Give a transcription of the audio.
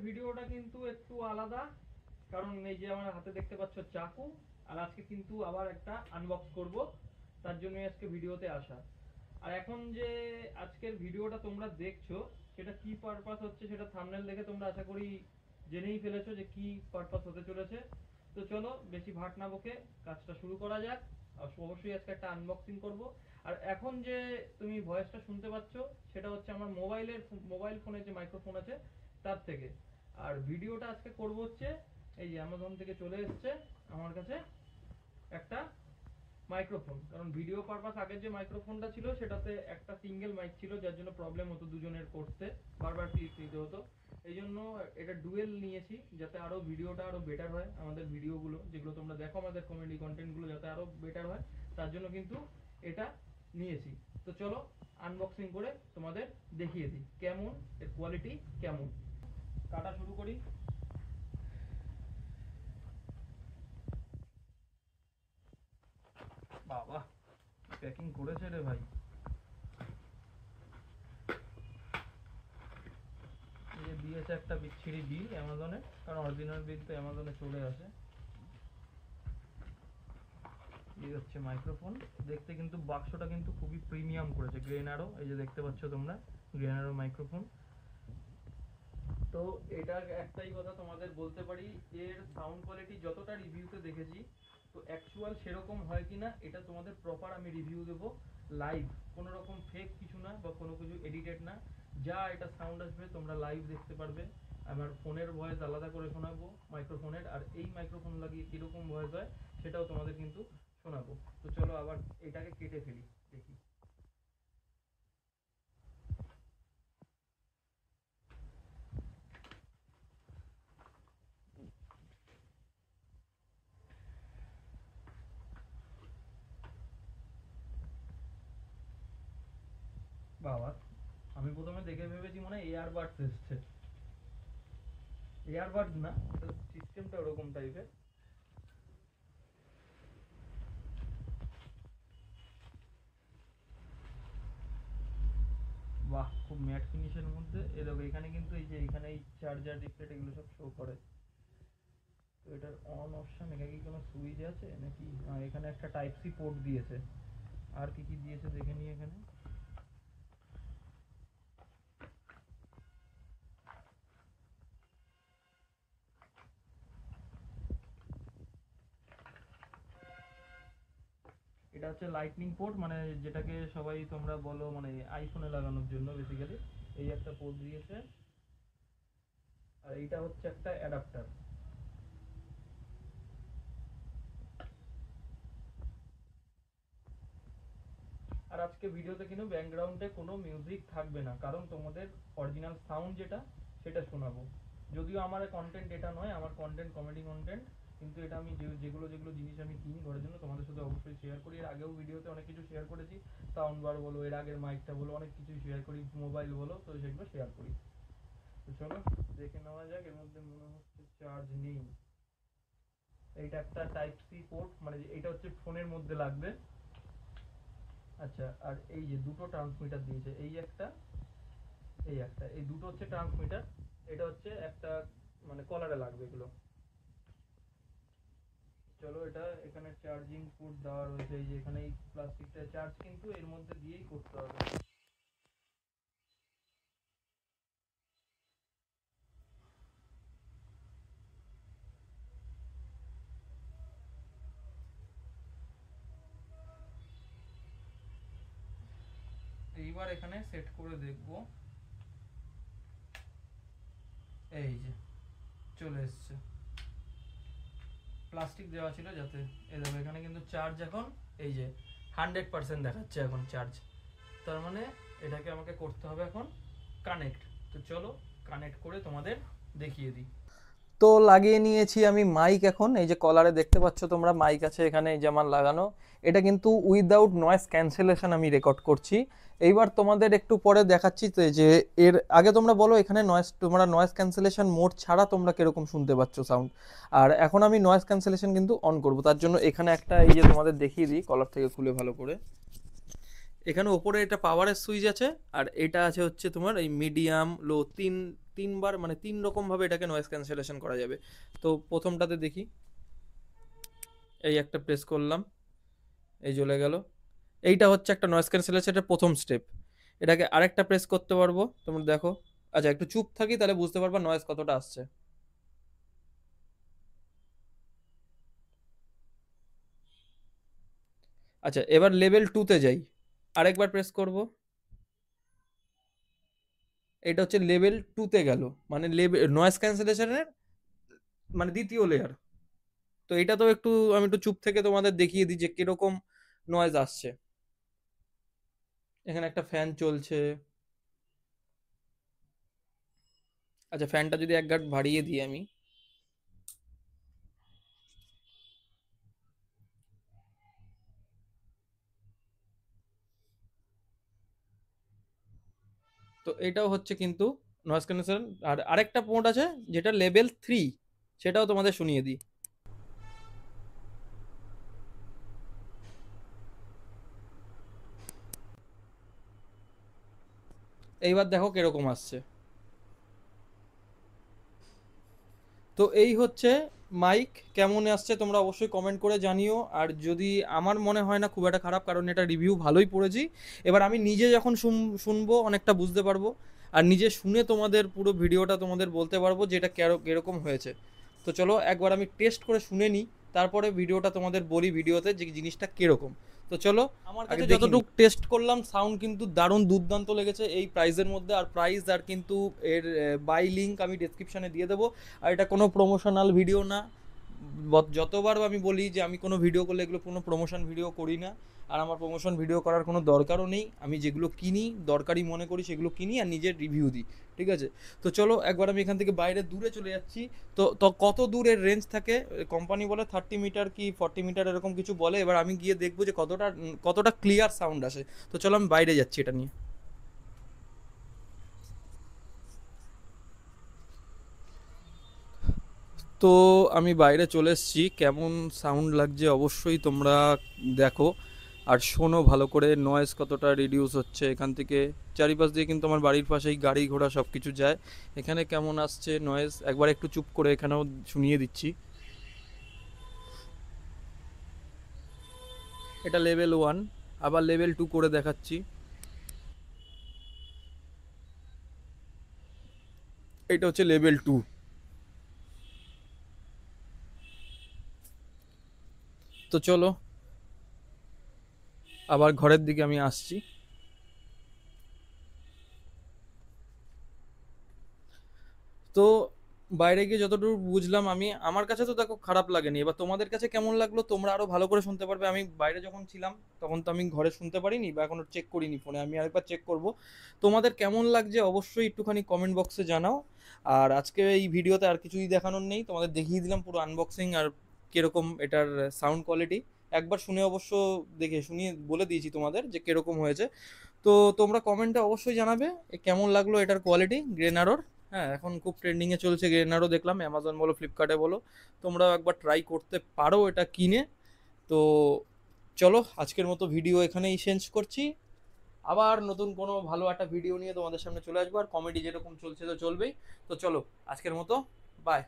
ভিডিওটা কিন্তু একটু আলাদা, কারণ এই যে আমার হাতে দেখতে পাচ্ছ চাকু, আর আজকে কিন্তু আবার একটা আনবক্স করব, তার জন্যই আজকে ভিডিওতে আসা। আর এখন যে আজকের ভিডিওটা তোমরা দেখছো সেটা কি পারপাস হচ্ছে সেটা থাম্বনেল দেখে তোমরা আশা করি জেনেই ফেলেছো যে কি পারপাস হতে চলেছে। তো চলো বেশি ভাট না বকে কাজটা শুরু করা যাক। আর অবশ্যই আজকে একটা আনবক্সিং করব। আর এখন যে তুমি ভয়েসটা শুনতে পাচ্ছ সেটা হচ্ছে আমার মোবাইল ফোনের যে মাইক্রোফোন আছে তার থেকে। আর ভিডিওটা আজকে করব হচ্ছে এই যে অ্যামাজন থেকে চলে এসেছে আমার কাছে একটা মাইক্রোফোন, কারণ ভিডিও পারপাস আগের যে মাইক্রোফোনটা ছিল সেটাতে একটা সিঙ্গেল মাইক ছিল, যার জন্য প্রবলেম হতো দুজনের করতে, বারবার ক্লিক নিতে হতো। এই জন্য এটা ডুয়েল নিয়েছি যাতে আরো ভিডিওটা আরো বেটার হয়, আমাদের ভিডিওগুলো যেগুলো তোমরা দেখো আমাদের কমেডি কন্টেন্টগুলো যাতে আরো বেটার হয়, তার জন্য কিন্তু এটা নিয়েছি। তো চলো আনবক্সিং করে তোমাদের দেখিয়ে দিই কেমন এর কোয়ালিটি কেমন। কাটা শুরু করি। বাবা প্যাকিং করেছে রে ভাই। এই দিয়েছে একটা বিচ্ছিরি বিল অ্যামাজনে, কারণ অরিজিনাল বিল তো অ্যামাজনে চলে আসে। এই হচ্ছে মাইক্রোফোন। দেখতে কিন্তু বাক্সটা কিন্তু খুবই প্রিমিয়াম করেছে, গ্রেনারো, এই যে দেখতে পাচ্ছ তোমরা গ্রেনারো মাইক্রোফোন। তো এটা একটাই কথা তোমাদের বলতে পারি, এর সাউন্ড কোয়ালিটি যতটা রিভিউতে দেখেছি, তো অ্যাকচুয়াল সেরকম হয় কিনা এটা তোমাদের প্রপার আমি রিভিউ দেবো লাইভ, কোনো রকম ফেক কিছু না বা কোনো কিছু এডিটেড না। যা এটা সাউন্ড আসবে তোমরা লাইভ দেখতে পারবে। আমার ফোনের ভয়েস আলাদা করে শোনাবো মাইক্রোফোনের, আর এই মাইক্রোফোন লাগিয়ে কীরকম ভয়েস হয় সেটাও তোমাদের কিন্তু শোনাবো। তো চলো আবার এটাকে কেটে ফেলি, দেখি। বাবা আমি প্রথমে দেখে ভেবেছি মনে হয় এয়ারবাডস এসছে, এয়ারবাডস না, সিস্টেমটা ওরকম টাইপের। বাহ খুব ম্যাট ফিনিশের মধ্যে। এ দেখো এখানে কিন্তু এই যে এখানে এই চার্জার রিপ্লেট এগুলো সব শো করে। তো এটার অন অপশন, এখানে কি কোনো সুইচ আছে নাকি? এখানে একটা টাইপ সি পোর্ট দিয়েছে। আর কি কি দিয়েছে দেখে নিই এখানে। এটা হচ্ছে লাইটনিং পোর্ট, মানে যেটাকে সবাই তোমরা বলো মানে আইফোনে লাগানোর জন্য বেসিক্যালি এই একটা পোর্ট দিয়েছে। আর এইটা হচ্ছে একটা অ্যাডাপ্টার। আর আজকে ভিডিওতে কিন্তু ব্যাকগ্রাউন্ডে কোনো মিউজিক থাকবে না, কারণ তোমাদের অরিজিনাল সাউন্ড যেটা সেটা শোনাবো। যদিও আমার কন্টেন্ট এটা নয়, আমার কন্টেন্ট কমেডি কন্টেন্ট, কিন্তু এটা আমি যেগুলো যেগুলো জিনিস আমি কিনি ঘরের জন্য তোমাদের সাথে অবশ্যই শেয়ার করি। এর আগেও ভিডিওতে অনেক কিছু শেয়ার করেছি, সাউন্ড বার বলো, এর আগের মাইকটা বলো, অনেক কিছুই শেয়ার করি, মোবাইল বলো, তো সেগুলো শেয়ার করি। তো চলো দেখে নেওয়া যাক। এর মধ্যে মনে হচ্ছে চার্জ নেই। এইটা একটা টাইপ সি পোর্ট, মানে এটা হচ্ছে ফোনের মধ্যে লাগবে। আচ্ছা, আর এই যে দুটো ট্রান্সমিটার দিয়েছে, এই একটা এই একটা, এই দুটো হচ্ছে ট্রান্সমিটার। এটা হচ্ছে একটা মানে কলারে লাগবে এগুলো। চলো এটা এখানে চার্জিং পোর্ট দেওয়া রয়েছে, এই যে এখানে এই প্লাস্টিকটা চার্জ কিন্তু এর মধ্যে দিয়েই করতে হবে। এইবার এখানে সেট করে দেখব। এই যে চলে এসছে, প্লাস্টিক দেওয়া ছিল যাতে, এই দেখো এখানে কিন্তু চার্জ এখন এই যে 100% দেখাচ্ছে এখন চার্জ। তার মানে এটাকে আমাকে করতে হবে এখন কানেক্ট। তো চলো কানেক্ট করে তোমাদের দেখিয়ে দিই। তো লাগিয়ে নিয়েছি আমি মাইক। এখন এই যে কলারে দেখতে পাচ্ছ তোমরা মাইক আছে এখানে, এই যে আমার লাগানো। এটা কিন্তু উইদাউট নয়েজ ক্যান্সেলেশন আমি রেকর্ড করছি। এইবার তোমাদের একটু পরে দেখাচ্ছি যে এর আগে তোমরা বলো এখানে তোমরা নয়েজ ক্যান্সেলেশন মোড ছাড়া তোমরা কিরকম শুনতে পাচ্ছ সাউন্ড। আর এখন আমি নয়েজ ক্যান্সেলেশন কিন্তু অন করব, তার জন্য এখানে একটা এই যে তোমাদের দেখিয়ে দিই কলার থেকে খুলে ভালো করে। এখানে ওপরে এটা পাওয়ারের সুইচ আছে, আর এটা আছে হচ্ছে তোমার এই মিডিয়াম লো, তিনবার মানে 3 রকম ভাবে এটাকে নয়েজ ক্যান্সেলেশন করা যাবে। তো প্রথমটাতে দেখি, এই একটা প্রেস করলাম, এই চলে গেল। এইটা হচ্ছে একটা নয়েজ ক্যান্সেলেশনের প্রথম স্টেপ। এটাকে আরেকটা প্রেস করতে পারবো, তোমরা দেখো। আচ্ছা, একটু চুপ থাকি তাহলে বুঝতে পারবা নয়েজ কতটা আসছে। আচ্ছা, এবার লেভেল 2 তে যাই, আরেকবার প্রেস করব। এটা হচ্ছে লেভেল 2 তে গেল, মানে লেভেল নয়েজ ক্যান্সেলেশনের মানে দ্বিতীয় লেয়ার। তো এটা তো একটু আমি একটু চুপ থেকে তোমাদের দেখিয়ে দিই যে কিরকম নয়েজ আসছে। এখানে একটা ফ্যান চলছে। আচ্ছা, ফ্যানটা যদি এক গাট বাড়িয়ে দিই আমি, তো এটাও হচ্ছে কিন্তু নয়েজ ক্যান্সেলেশন। আর আরেকটা মোড আছে যেটা লেভেল 3, সেটাও তোমাদের শুনিয়ে দিই। এইবার দেখো কিরকম আসছে। তো এই হচ্ছে মাইক, কেমন আসছে তোমরা অবশ্যই কমেন্ট করে জানিও। আর যদি আমার মনে হয় না খুব একটা খারাপ, কারণ এটা রিভিউ ভালোই পড়েছি। এবার আমি নিজে যখন শুনবো অনেকটা বুঝতে পারবো, আর নিজে শুনে তোমাদের পুরো ভিডিওটা তোমাদের বলতে পারবো যে এটা কিরকম হয়েছে। তো চলো একবার আমি টেস্ট করে শুনে নিই, তারপরে ভিডিওটা তোমাদের বলি ভিডিওতে যে জিনিসটা কিরকম। তো চলো, আমার কাছে যতটুকু টেস্ট করলাম সাউন্ড কিন্তু দারুণ দুর্দান্ত লেগেছে এই প্রাইসের মধ্যে। আর প্রাইস আর কিন্তু এর বাই লিঙ্ক আমি ডেসক্রিপশানে দিয়ে দেবো। আর এটা কোনো প্রমোশনাল ভিডিও না। যতবার আমি বলি যে আমি কোনো ভিডিও করলে এগুলো কোনো প্রমোশন ভিডিও করি না, আর আমার প্রমোশন ভিডিও করার কোনো দরকারও নেই। আমি যেগুলো কিনি দরকারি মনে করি সেগুলো কিনি আর নিজের রিভিউ দিই, ঠিক আছে। তো চলো একবার আমি এখান থেকে বাইরে দূরে চলে যাচ্ছি। তো কত দূরের রেঞ্জ থাকে, কোম্পানি বলে 30 মিটার কি 40 মিটার এরকম কিছু বলে। এবার আমি গিয়ে দেখবো যে কতটা ক্লিয়ার সাউন্ড আসে। তো চলো আমি বাইরে যাচ্ছি এটা নিয়ে। তো আমি বাইরে চলে এসেছি, কেমন সাউন্ড লাগছে অবশ্যই তোমরা দেখো আর শোনো ভালো করে নয়েজ কতটা রিডিউস হচ্ছে এখান থেকে। চারিপাশ দিয়ে কিন্তু আমার বাড়ির পাশেই গাড়ি ঘোড়া সব কিছু যায়। এখানে কেমন আসছে নয়েজ একবার একটু চুপ করে এখানেও শুনিয়ে দিচ্ছি। এটা লেভেল 1, আবার লেভেল 2 করে দেখাচ্ছি। এটা হচ্ছে লেভেল 2। তো চলো আবার ঘরের দিকে আমি আসছি। তো বাইরে গিয়ে যতটুকু বুঝলাম আমি, আমার কাছে তো দেখো খারাপ লাগেনি। এবার তোমাদের কাছে কেমন লাগলো তোমরা আরো ভালো করে শুনতে পারবে। আমি বাইরে যখন ছিলাম তখন তো আমি ঘরে শুনতে পারিনি বা এখনো চেক করিনি ফোনে, আমি আরেকবার চেক করব। তোমাদের কেমন লাগছে অবশ্যই একটুখানি কমেন্ট বক্সে জানাও। আর আজকে এই ভিডিওতে আর কিছুই দেখানোর নেই, তোমাদের দেখিয়ে দিলাম পুরো আনবক্সিং আর কিরকম এটার সাউন্ড কোয়ালিটি। একবার শুনে অবশ্য দেখে শুনিয়ে বলে দিয়েছি তোমাদের যে কিরকম হয়েছে। তো তোমরা কমেন্টে অবশ্যই জানাবে কেমন লাগলো এটার কোয়ালিটি গ্রেনারোর। হ্যাঁ, এখন খুব ট্রেন্ডিংয়ে চলছে গ্রেনারও, দেখলাম অ্যামাজন বলো ফ্লিপকার্টে বলো। তোমরাও একবার ট্রাই করতে পারো এটা কিনে। তো চলো আজকের মতো ভিডিও এখানেই শেষ করছি। আবার নতুন কোনো ভালো একটা ভিডিও নিয়ে তোমাদের সামনে চলে আসবো। আর কমেডি যেরকম চলছে তো চলবেই। তো চলো আজকের মতো বাই।